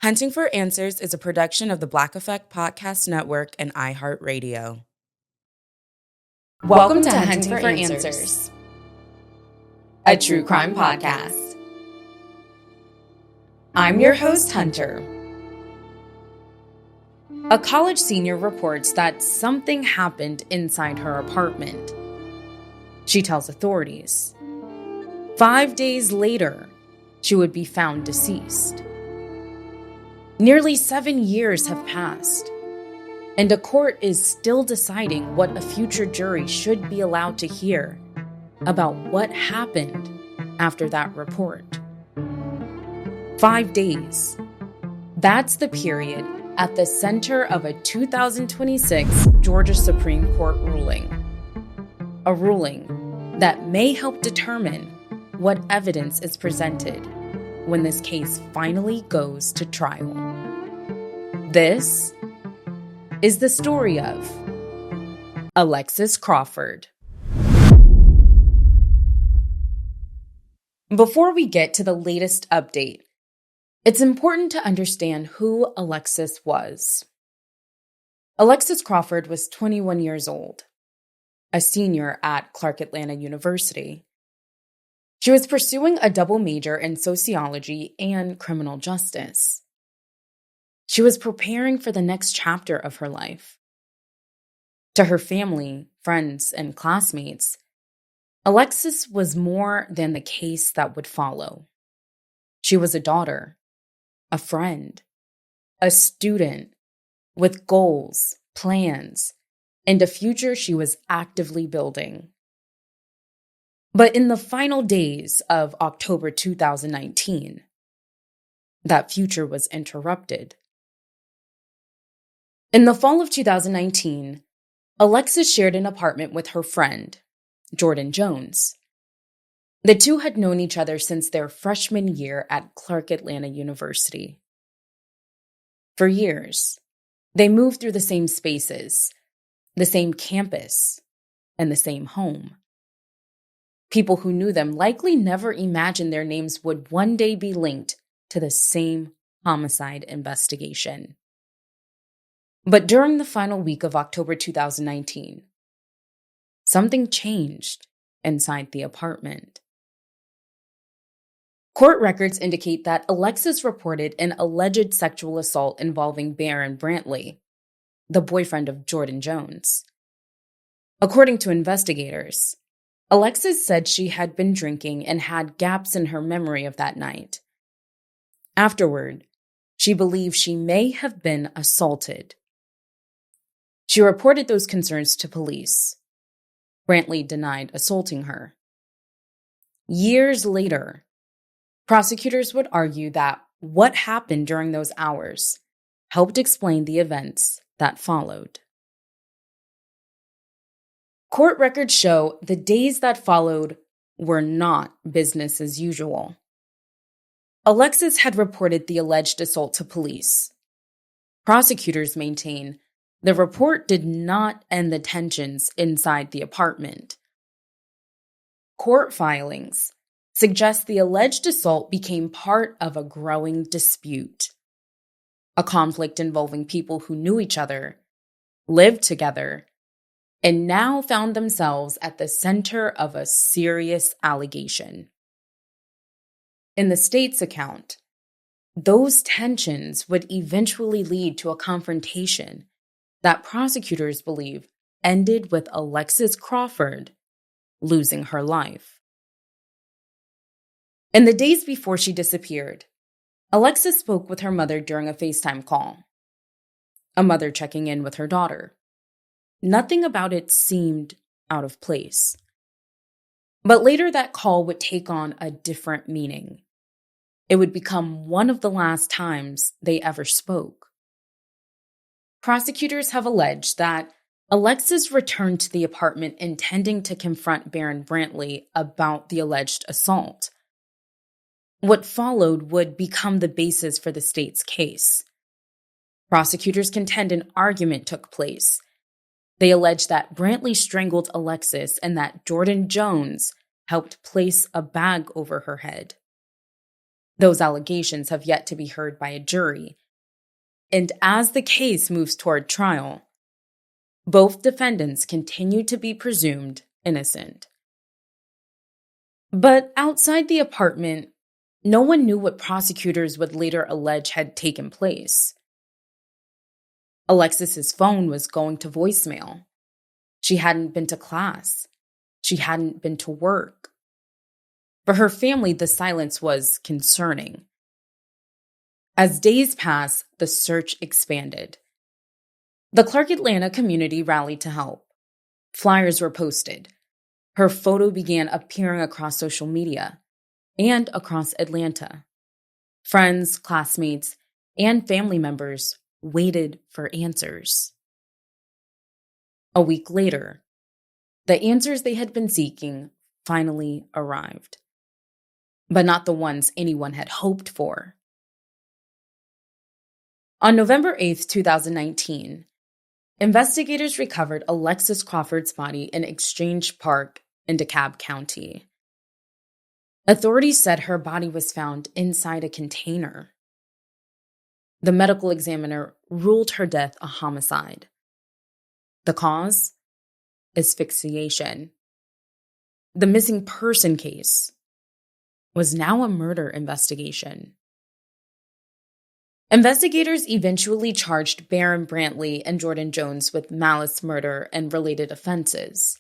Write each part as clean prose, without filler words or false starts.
Hunting for Answers is a production of the Black Effect Podcast Network and iHeartRadio. Welcome to Hunting for Answers, a true crime podcast. I'm your host, Hunter. A college senior reports that something happened inside her apartment. She tells authorities. 5 days later, she would be found deceased. Nearly 7 years have passed, and a court is still deciding what a future jury should be allowed to hear about what happened after that report. 5 days. That's the period at the center of a 2026 Georgia Supreme Court ruling. A ruling that may help determine what evidence is presented when this case finally goes to trial. This is the story of Alexis Crawford. Before we get to the latest update, it's important to understand who Alexis was. Alexis Crawford was 21 years old, a senior at Clark Atlanta University. She was pursuing a double major in sociology and criminal justice. She was preparing for the next chapter of her life. To her family, friends, and classmates, Alexis was more than the case that would follow. She was a daughter, a friend, a student with goals, plans, and a future she was actively building. But in the final days of October 2019, that future was interrupted. In the fall of 2019, Alexis shared an apartment with her friend, Jordyn Jones. The two had known each other since their freshman year at Clark Atlanta University. For years, they moved through the same spaces, the same campus, and the same home. People who knew them likely never imagined their names would one day be linked to the same homicide investigation. But during the final week of October 2019, something changed inside the apartment. Court records indicate that Alexis reported an alleged sexual assault involving Barron Brantley, the boyfriend of Jordyn Jones. According to investigators, Alexis said she had been drinking and had gaps in her memory of that night. Afterward, she believed she may have been assaulted. She reported those concerns to police. Brantley denied assaulting her. Years later, prosecutors would argue that what happened during those hours helped explain the events that followed. Court records show the days that followed were not business as usual. Alexis had reported the alleged assault to police. Prosecutors maintain the report did not end the tensions inside the apartment. Court filings suggest the alleged assault became part of a growing dispute, a conflict involving people who knew each other, lived together, and now found themselves at the center of a serious allegation. In the state's account, those tensions would eventually lead to a confrontation that prosecutors believe ended with Alexis Crawford losing her life. In the days before she disappeared, Alexis spoke with her mother during a FaceTime call, a mother checking in with her daughter. Nothing about it seemed out of place. But later that call would take on a different meaning. It would become one of the last times they ever spoke. Prosecutors have alleged that Alexis returned to the apartment intending to confront Barron Brantley about the alleged assault. What followed would become the basis for the state's case. Prosecutors contend an argument took place. They allege that Brantley strangled Alexis and that Jordyn Jones helped place a bag over her head. Those allegations have yet to be heard by a jury. And as the case moves toward trial, both defendants continue to be presumed innocent. But outside the apartment, no one knew what prosecutors would later allege had taken place. Alexis's phone was going to voicemail. She hadn't been to class. She hadn't been to work. For her family, the silence was concerning. As days passed, the search expanded. The Clark Atlanta community rallied to help. Flyers were posted. Her photo began appearing across social media and across Atlanta. Friends, classmates, and family members waited for answers. A week later, the answers they had been seeking finally arrived, but not the ones anyone had hoped for. On November 8th, 2019, investigators recovered Alexis Crawford's body in Exchange Park in DeKalb County. Authorities said her body was found inside a container. The medical examiner ruled her death a homicide. The cause? Asphyxiation. The missing person case was now a murder investigation. Investigators eventually charged Barron, Brantley, and Jordyn Jones with malice murder and related offenses.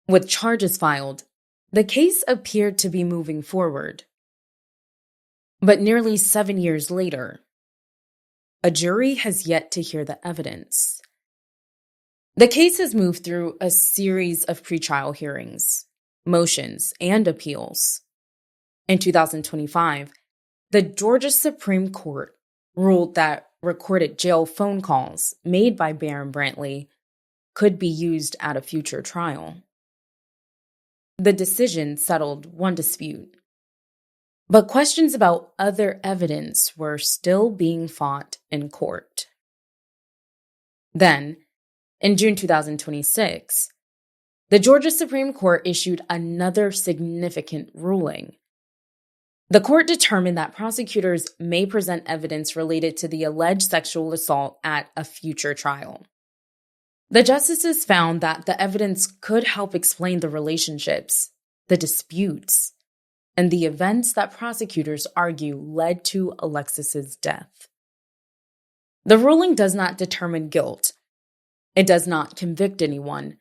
With charges filed, the case appeared to be moving forward. But nearly 7 years later, a jury has yet to hear the evidence. The case has moved through a series of pretrial hearings, motions, and appeals. In 2025, the Georgia Supreme Court ruled that recorded jail phone calls made by Barron Brantley could be used at a future trial. The decision settled one dispute, but questions about other evidence were still being fought in court. Then, in June 2026, the Georgia Supreme Court issued another significant ruling. The court determined that prosecutors may present evidence related to the alleged sexual assault at a future trial. The justices found that the evidence could help explain the relationships, the disputes, and the events that prosecutors argue led to Alexis's death. The ruling does not determine guilt. It does not convict anyone,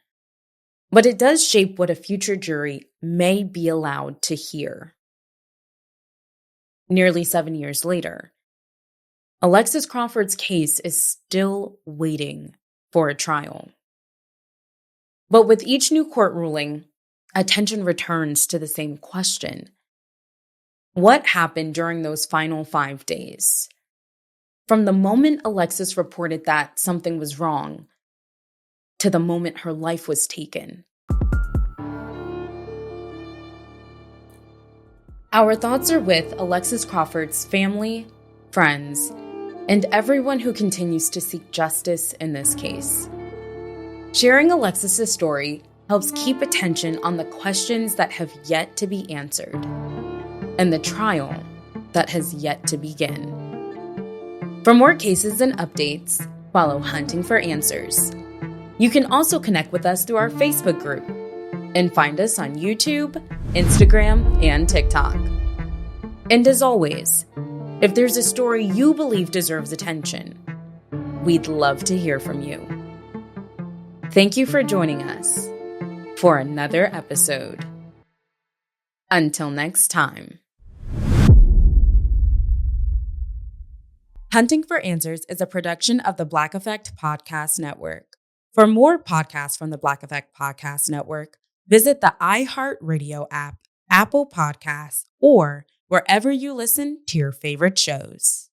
but it does shape what a future jury may be allowed to hear. Nearly 7 years later, Alexis Crawford's case is still waiting for a trial. But with each new court ruling, attention returns to the same question. What happened during those final 5 days? From the moment Alexis reported that something was wrong to the moment her life was taken. Our thoughts are with Alexis Crawford's family, friends, and everyone who continues to seek justice in this case. Sharing Alexis's story helps keep attention on the questions that have yet to be answered and the trial that has yet to begin. For more cases and updates, follow Hunting for Answers. You can also connect with us through our Facebook group and find us on YouTube, Instagram, and TikTok. And as always, if there's a story you believe deserves attention, we'd love to hear from you. Thank you for joining us for another episode. Until next time. Hunting for Answers is a production of the Black Effect Podcast Network. For more podcasts from the Black Effect Podcast Network, visit the iHeartRadio app, Apple Podcasts, or wherever you listen to your favorite shows.